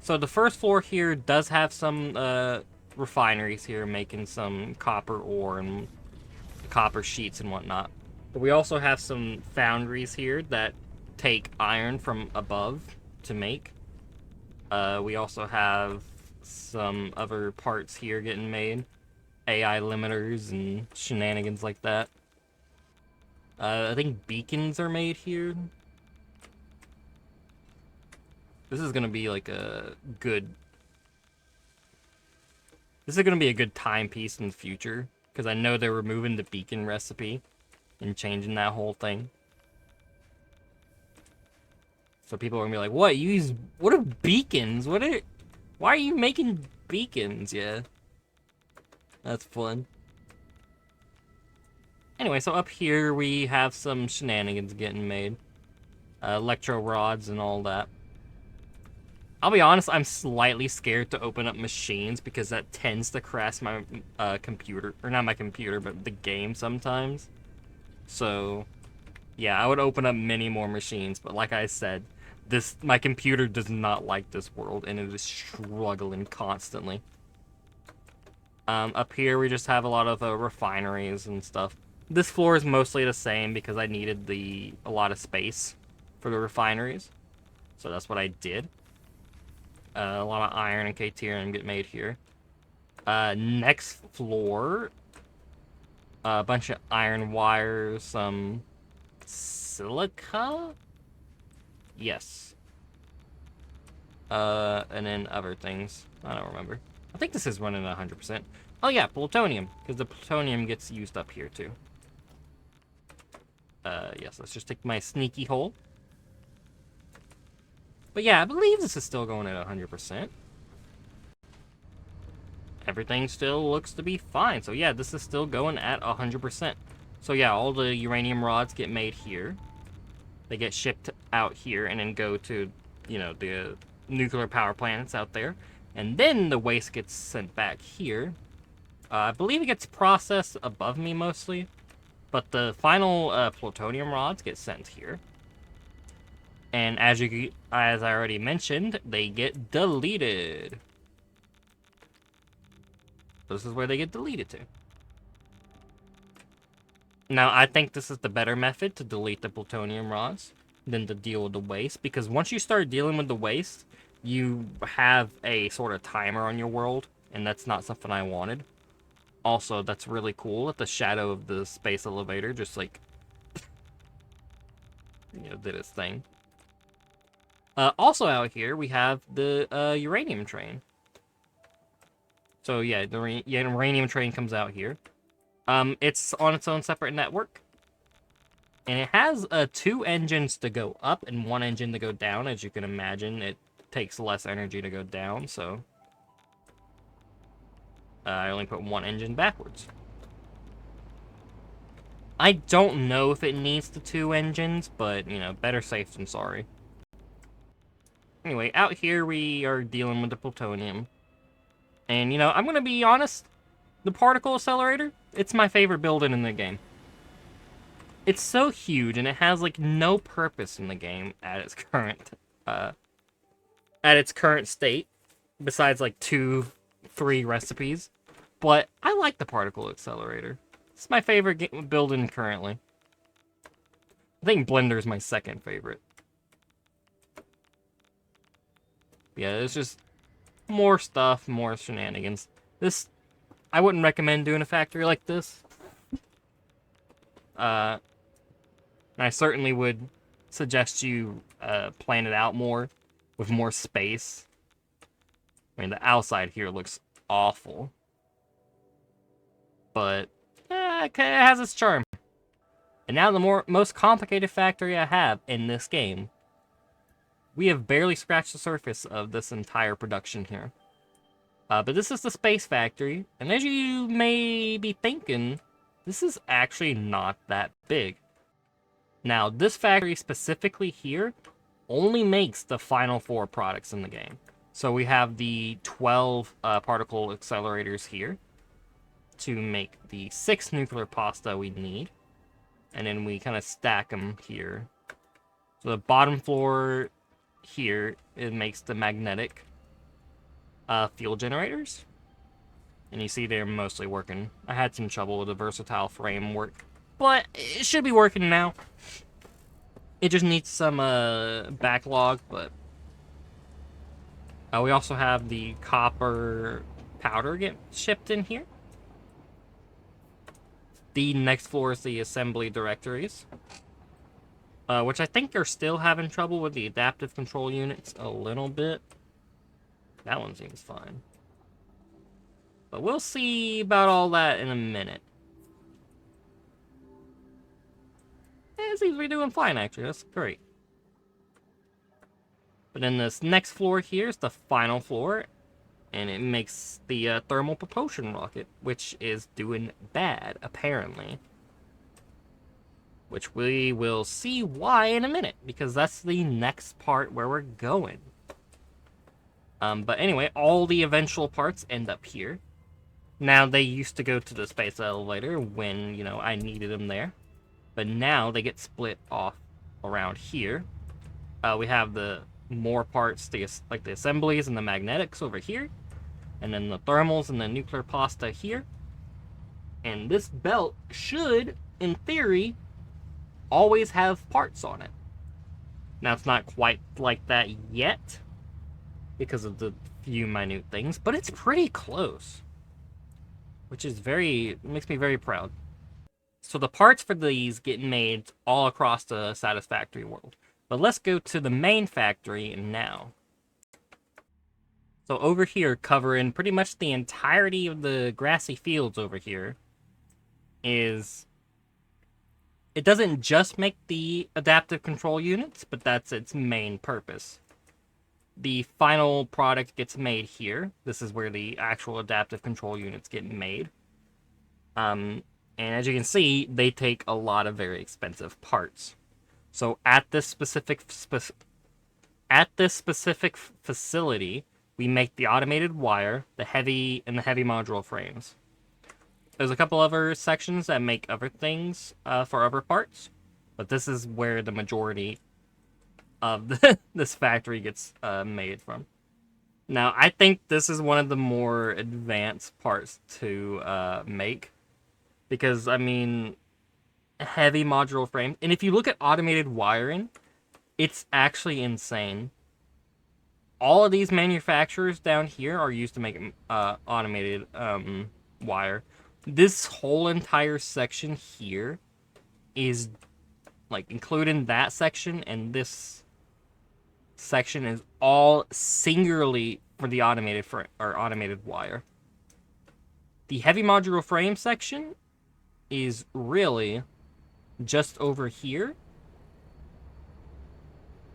So the first floor here does have some refineries here making some copper ore and copper sheets and whatnot. But we also have some foundries here that take iron from above to make. We also have some other parts here getting made. AI limiters and shenanigans like that. I think beacons are made here. This is gonna be like a good... This is gonna be a good timepiece in the future, because I know they're removing the beacon recipe and changing that whole thing. So people are gonna be like, "What? You use... What are beacons? What are... Why are you making beacons?" Yeah. That's fun. Anyway, so up here we have some shenanigans getting made. Electro rods and all that. I'll be honest, I'm slightly scared to open up machines because that tends to crash my computer. Or not my computer, but the game sometimes. So, yeah, I would open up many more machines. But like I said, my computer does not like this world, and it is struggling constantly. Up here, we just have a lot of refineries and stuff. This floor is mostly the same because I needed a lot of space for the refineries. So that's what I did. A lot of iron and K-Tier get made here. Next floor, a bunch of iron wires, some silica? Yes. And then other things. I don't remember. I think this is running at 100%. Oh yeah, plutonium, because the plutonium gets used up here too. Yes, let's just take my sneaky hole. But yeah, I believe this is still going at 100%. Everything still looks to be fine. So yeah, this is still going at 100%. So yeah, all the uranium rods get made here. They get shipped out here and then go to, you know, the nuclear power plants out there. And then the waste gets sent back here. I believe it gets processed above me mostly. But the final plutonium rods get sent here. And as I already mentioned, they get deleted. This is where they get deleted to. Now, I think this is the better method to delete the plutonium rods than to deal with the waste, because once you start dealing with the waste, you have a sort of timer on your world, and that's not something I wanted. Also, that's really cool that the shadow of the space elevator just, like, you know, did its thing. Also out here, we have the uranium train. So yeah, the uranium train comes out here. It's on its own separate network. And it has 2 engines to go up and 1 engine to go down. As you can imagine, it takes less energy to go down, so... I only put 1 engine backwards. I don't know if it needs the 2 engines, but, you know, better safe than sorry. Anyway, out here we are dealing with the plutonium. And, you know, I'm gonna be honest, the particle accelerator, it's my favorite building in the game. It's so huge, and it has, like, no purpose in the game at its current state, besides, like, 2-3 recipes. But I like the particle accelerator. It's my favorite building currently. I think Blender's my second favorite. Yeah, it's just more stuff, more shenanigans. This, I wouldn't recommend doing a factory like this. I certainly would suggest you plan it out more, with more space. I mean, the outside here looks awful. But, it has its charm. And now the most complicated factory I have in this game. We have barely scratched the surface of this entire production here. But this is the space factory, and as you may be thinking, this is actually not that big. Now, this factory specifically here only makes the final 4 products in the game. So we have the 12 particle accelerators here to make the 6 nuclear pasta we need. And then we kind of stack them here. So the bottom floor here, it makes the magnetic fuel generators. And you see they're mostly working. I had some trouble with the versatile framework, but it should be working now. It just needs some backlog, but... we also have the copper powder get shipped in here. The next floor is the assembly directories, which I think are still having trouble with the adaptive control units a little bit. That one seems fine. But we'll see about all that in a minute. It seems we're doing fine, actually. That's great. But then this next floor here is the final floor, and it makes the thermal propulsion rocket, which is doing bad, apparently. Which we will see why in a minute, because that's the next part where we're going. But anyway, all the eventual parts end up here. Now, they used to go to the space elevator when, you know, I needed them there. But now they get split off around here. We have the more parts, like the assemblies and the magnetics over here. And then the thermals and the nuclear pasta here. And this belt should, in theory, always have parts on it. Now, it's not quite like that yet, because of the few minute things, but it's pretty close. Which is makes me very proud. So the parts for these get made all across the Satisfactory world. But let's go to the main factory now. So over here, covering pretty much the entirety of the grassy fields over here, is... It doesn't just make the adaptive control units, but that's its main purpose. The final product gets made here. This is where the actual adaptive control units get made. And as you can see, they take a lot of very expensive parts. So at this specific facility, we make the automated wire, the heavy module frames. There's a couple other sections that make other things for other parts, but this is where the majority of this factory gets made from. Now, I think this is one of the more advanced parts to make, because, I mean, heavy modular frames, and if you look at automated wiring, it's actually insane. All of these manufacturers down here are used to make automated wire. This whole entire section here is, like, including that section and this section is all singularly for the automated wire. The heavy modular frame section is really just over here.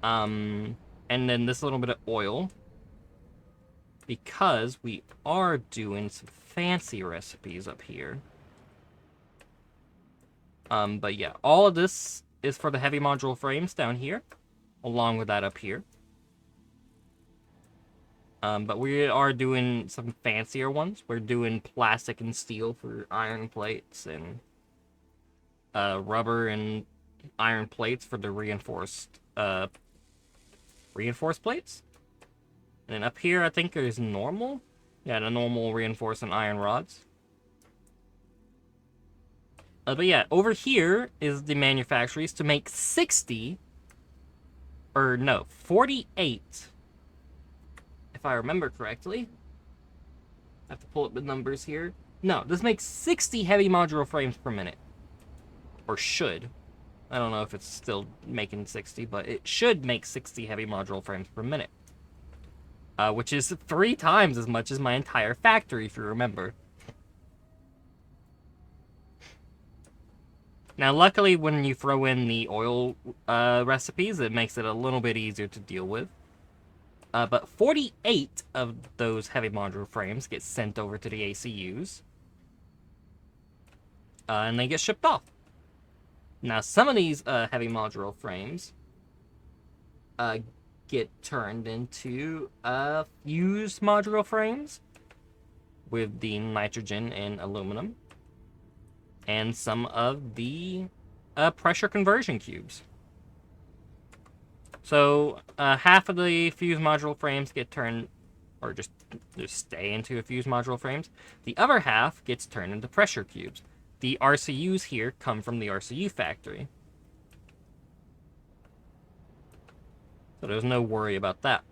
And then this little bit of oil, because we are doing some fancy recipes up here. But yeah, all of this is for the heavy module frames down here, along with that up here. But we are doing some fancier ones. We're doing plastic and steel for iron plates, and rubber and iron plates for the reinforced plates. And then up here, I think there's normal. Yeah, the normal reinforced and iron rods. But yeah, over here is the manufacturers to make 48, if I remember correctly. I have to pull up the numbers here. No, this makes 60 heavy modular frames per minute. Or should. I don't know if it's still making 60, but it should make 60 heavy modular frames per minute. Which is 3 times as much as my entire factory, if you remember. Now, luckily, when you throw in the oil recipes, it makes it a little bit easier to deal with. But 48 of those heavy modular frames get sent over to the ACUs. And they get shipped off. Now, some of these heavy modular frames get turned into fused modular frames with the nitrogen and aluminum, and some of the pressure conversion cubes. So half of the fused modular frames get turned, or just stay into fused modular frames. The other half gets turned into pressure cubes. The RCUs here come from the RCU factory. So there's no worry about that.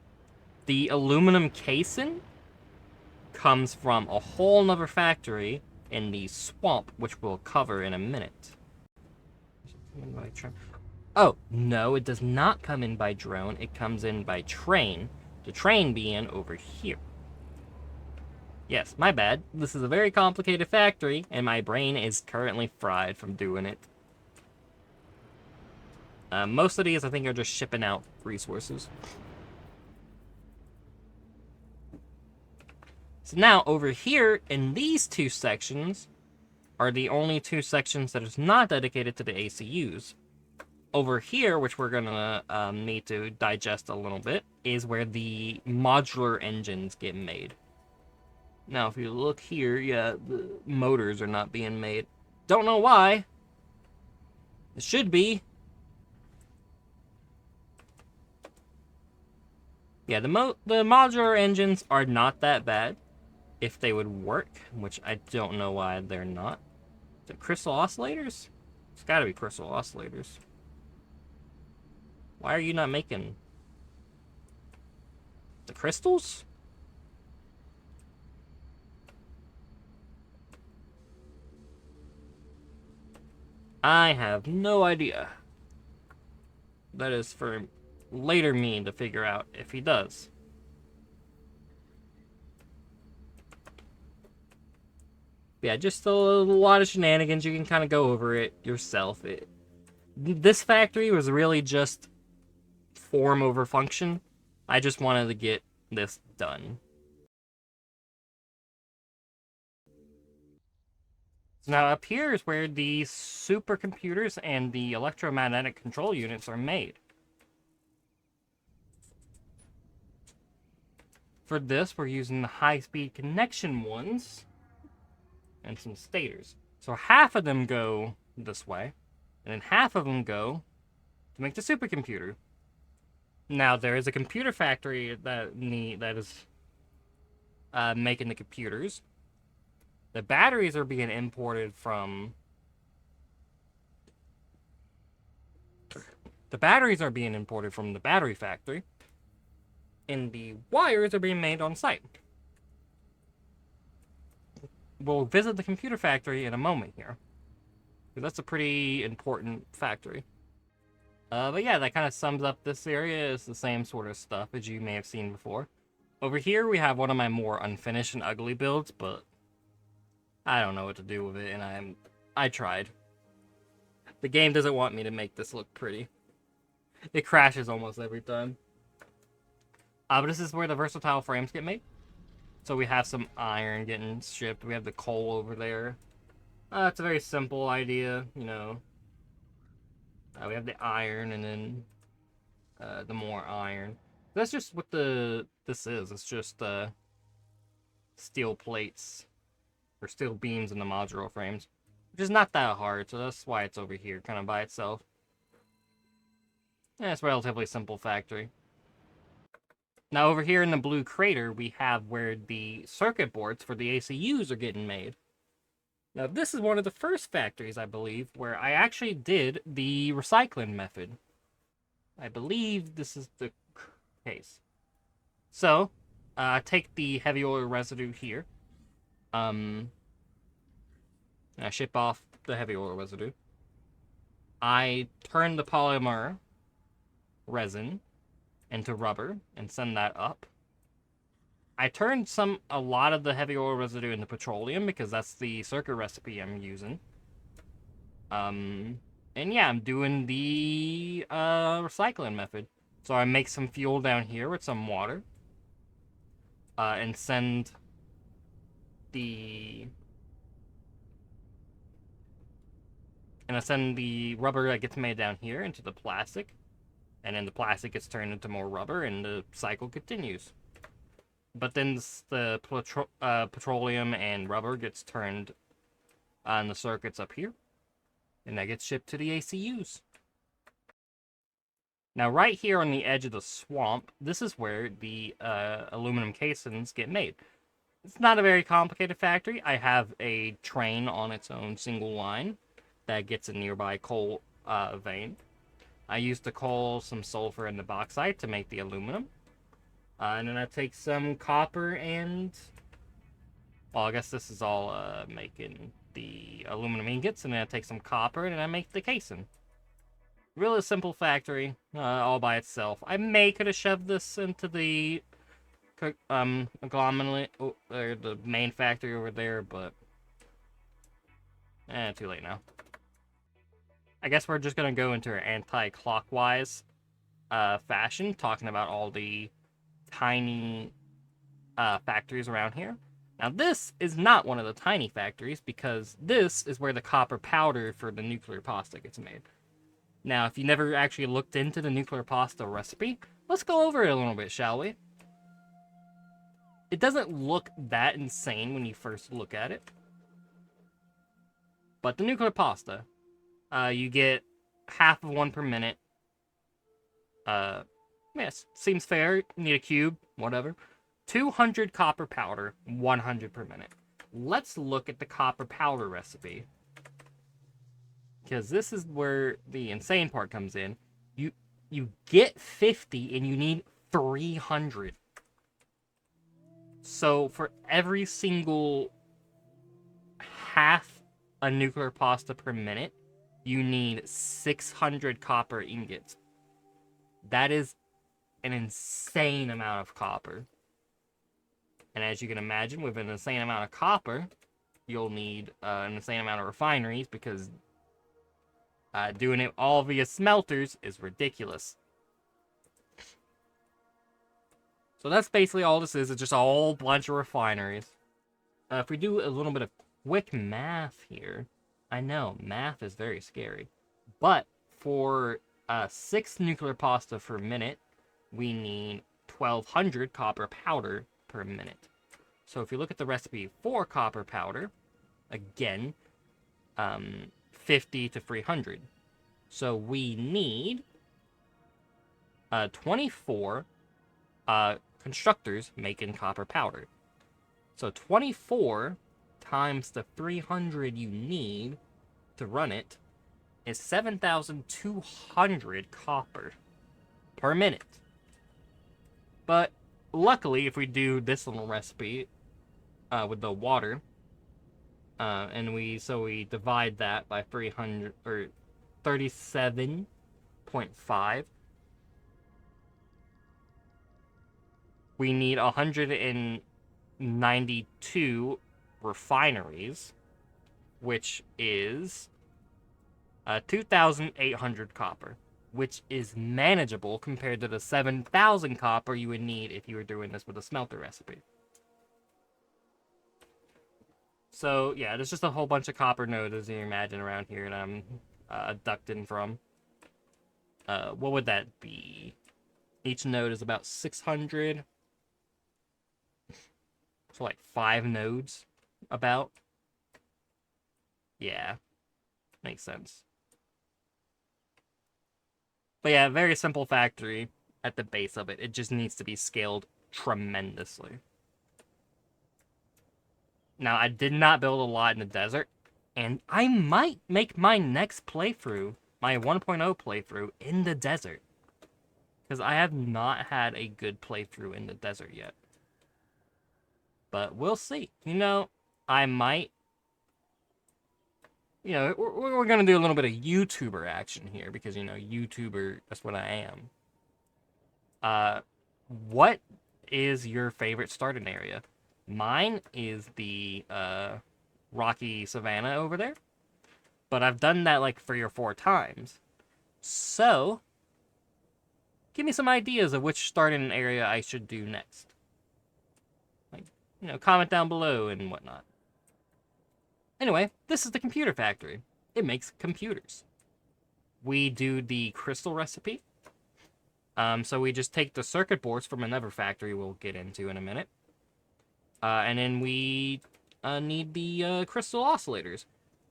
The aluminum casing comes from a whole nother factory in the swamp, which we'll cover in a minute. Oh, no, it does not come in by drone. It comes in by train. The train being over here. Yes, my bad. This is a very complicated factory, and my brain is currently fried from doing it. Most of these, I think, are just shipping out resources. So now, over here, in these two sections, are the only two sections that is not dedicated to the ACUs. Over here, which we're gonna need to digest a little bit, is where the modular engines get made. Now, if you look here, yeah, the motors are not being made. Don't know why. It should be. Yeah, the modular engines are not that bad if they would work, which I don't know why they're not. Is it crystal oscillators? It's gotta be crystal oscillators. Why are you not making the crystals? I have no idea. That is for later me to figure out if he does. Yeah, just a lot of shenanigans. You can kind of go over it yourself. This factory was really just form over function. I just wanted to get this done. So now up here is where the supercomputers and the electromagnetic control units are made. For this, we're using the high-speed connection ones and some stators. So half of them go this way, and then half of them go to make the supercomputer. Now, there is a computer factory that is making the computers. The batteries are being imported from... The batteries are being imported from the battery factory, and the wires are being made on site. We'll visit the computer factory in a moment here, because that's a pretty important factory. But yeah, that kind of sums up this area. It's the same sort of stuff as you may have seen before. Over here, we have one of my more unfinished and ugly builds, but I don't know what to do with it, and I tried. The game doesn't want me to make this look pretty. It crashes almost every time. But this is where the versatile frames get made. So we have some iron getting shipped. We have the coal over there. It's a very simple idea, you know. We have the iron and then the more iron. That's just what this is. It's just steel plates or steel beams in the modular frames, which is not that hard. So that's why it's over here, kind of by itself. Yeah, it's a relatively simple factory. Now over here in the blue crater, we have where the circuit boards for the ACUs are getting made. Now this is one of the first factories, I believe, where I actually did the recycling method. I believe this is the case. So, take the heavy oil residue here. I ship off the heavy oil residue. I turn the polymer resin into rubber and send that up. I turned a lot of the heavy oil residue into petroleum because that's the circuit recipe I'm using. And yeah, I'm doing the recycling method. So I make some fuel down here with some water. And send the... And I send the rubber that gets made down here into the plastic. And then the plastic gets turned into more rubber, and the cycle continues. But then the petroleum and rubber gets turned on the circuits up here. And that gets shipped to the ACUs. Now, right here on the edge of the swamp, this is where the aluminum casings get made. It's not a very complicated factory. I have a train on its own single line that gets a nearby coal vein. I use the coal, some sulfur, and the bauxite to make the aluminum. And then I take some copper and Well, I guess this is all making the aluminum ingots, and then I take some copper and I make the casing. Really simple factory, all by itself. I could have shoved this into the agglomerate, or the main factory over there, but too late now. I guess we're just gonna go into an anti-clockwise fashion, talking about all the tiny factories around here. Now, this is not one of the tiny factories because this is where the copper powder for the nuclear pasta gets made. Now, if you never actually looked into the nuclear pasta recipe, let's go over it a little bit, shall we? It doesn't look that insane when you first look at it. But the nuclear pasta, you get half of one per minute. Yes, seems fair. You need a cube, whatever. 200 copper powder, 100 per minute. Let's look at the copper powder recipe. Because this is where the insane part comes in. You get 50 and you need 300. So for every single half a nuclear pasta per minute, you need 600 copper ingots. That is an insane amount of copper. And as you can imagine, with an insane amount of copper, you'll need an insane amount of refineries because doing it all via smelters is ridiculous. So that's basically all this is. It's just a whole bunch of refineries. If we do a little bit of quick math here, I know, math is very scary. But for 6 nuclear pasta per minute, we need 1,200 copper powder per minute. So if you look at the recipe for copper powder, again, 50 to 300. So we need 24 constructors making copper powder. So 24 times the 300 you need to run it is 7,200 copper per minute. But luckily, if we do this little recipe with the water, and we divide that by 300 or 37.5, we need 192 refineries, which is 2,800 copper, which is manageable compared to the 7,000 copper you would need if you were doing this with a smelter recipe. So, yeah, there's just a whole bunch of copper nodes, as you imagine, around here that I'm abducting from. What would that be? Each node is about 600. So, like, 5 nodes, about. Yeah, makes sense. But yeah, very simple factory at the base of it. It just needs to be scaled tremendously. Now, I did not build a lot in the desert, and I might make my next playthrough, my 1.0 playthrough, in the desert. Because I have not had a good playthrough in the desert yet. But we'll see. You know, I might... You know, we're going to do a little bit of YouTuber action here, because, you know, YouTuber, that's what I am. What is your favorite starting area? Mine is the rocky savanna over there. But I've done that like 3 or 4 times. So, give me some ideas of which starting area I should do next. Like, you know, comment down below and whatnot. Anyway, this is the computer factory. It makes computers. We do the crystal recipe. So we just take the circuit boards from another factory we'll get into in a minute. And then we need the crystal oscillators.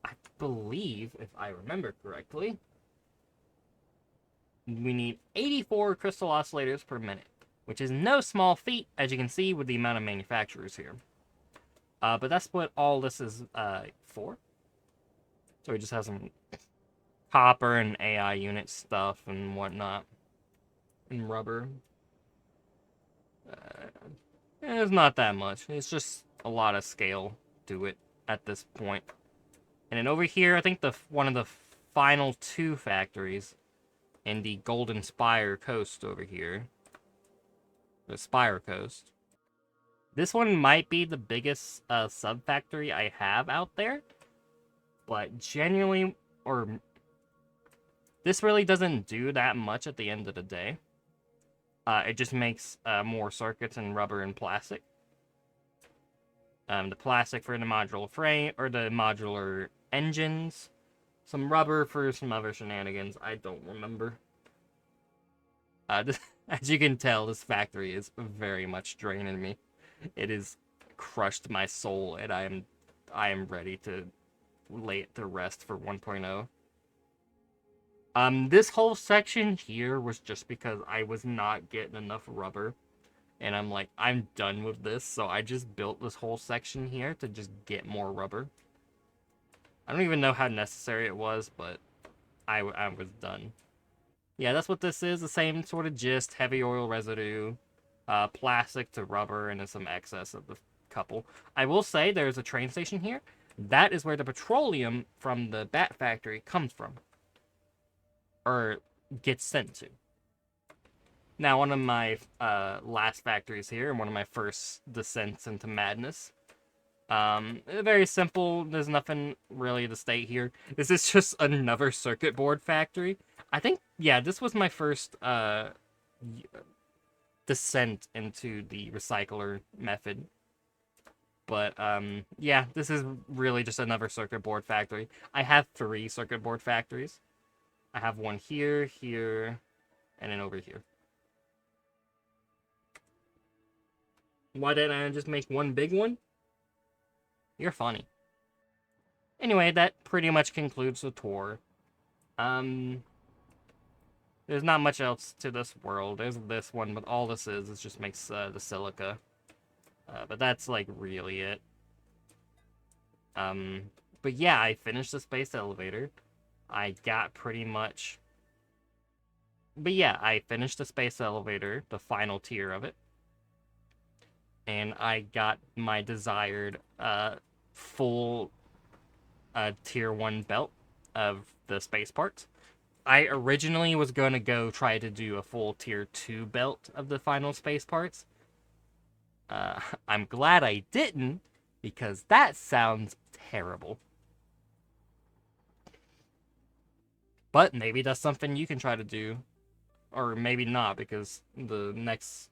I believe, if I remember correctly, we need 84 crystal oscillators per minute, which is no small feat, as you can see with the amount of manufacturers here. But that's what all this is for. So we just have some copper and AI unit stuff and whatnot. And rubber. It's not that much. It's just a lot of scale to it at this point. And then over here, I think one of the final two factories in the Golden Spire Coast over here. The Spire Coast. This one might be the biggest sub-factory I have out there. But genuinely, or this really doesn't do that much at the end of the day. It just makes more circuits and rubber and plastic. The plastic for the modular frame, or the modular engines. Some rubber for some other shenanigans. I don't remember. As you can tell, this factory is very much draining me. It has crushed my soul, and I am ready to lay it to rest for 1.0. This whole section here was just because I was not getting enough rubber. And I'm like, I'm done with this, so I just built this whole section here to just get more rubber. I don't even know how necessary it was, but I was done. Yeah, that's what this is, the same sort of gist, heavy oil residue, plastic to rubber, and then some excess of the couple. I will say there's a train station here. That is where the petroleum from the bat factory comes from. Or gets sent to. Now, one of my last factories here, and one of my first descents into madness. Very simple. There's nothing really to state here. This is just another circuit board factory. I think, yeah, this was my first descent into the recycler method. But, yeah, this is really just another circuit board factory. I have 3 circuit board factories. I have one here, here, and then over here. Why didn't I just make one big one? You're funny. Anyway, that pretty much concludes the tour. There's not much else to this world. There's this one, but all this is just makes the silica. But that's, like, really it. But yeah, I finished the space elevator. I got pretty much... But yeah, I finished the space elevator, the final tier of it. And I got my desired full tier 1 belt of the space parts. I originally was going to go try to do a full tier 2 belt of the final space parts. I'm glad I didn't, because that sounds terrible. But maybe that's something you can try to do. Or maybe not, because the next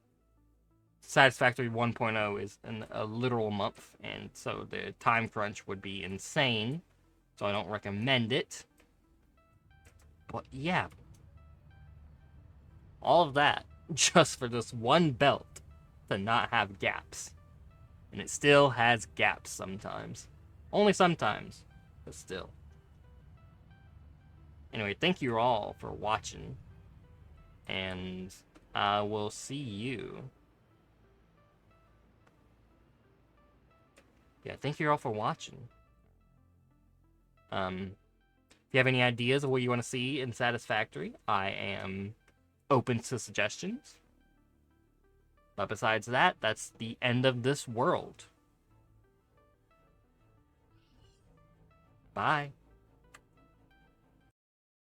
Satisfactory 1.0 is in a literal month, and so the time crunch would be insane, so I don't recommend it. But yeah, all of that just for this one belt to not have gaps. And it still has gaps sometimes. Only sometimes, but still. Anyway, thank you all for watching, and I will see you. Yeah, thank you all for watching. If you have any ideas of what you want to see in Satisfactory, I am open to suggestions. But besides that, that's the end of this world. Bye.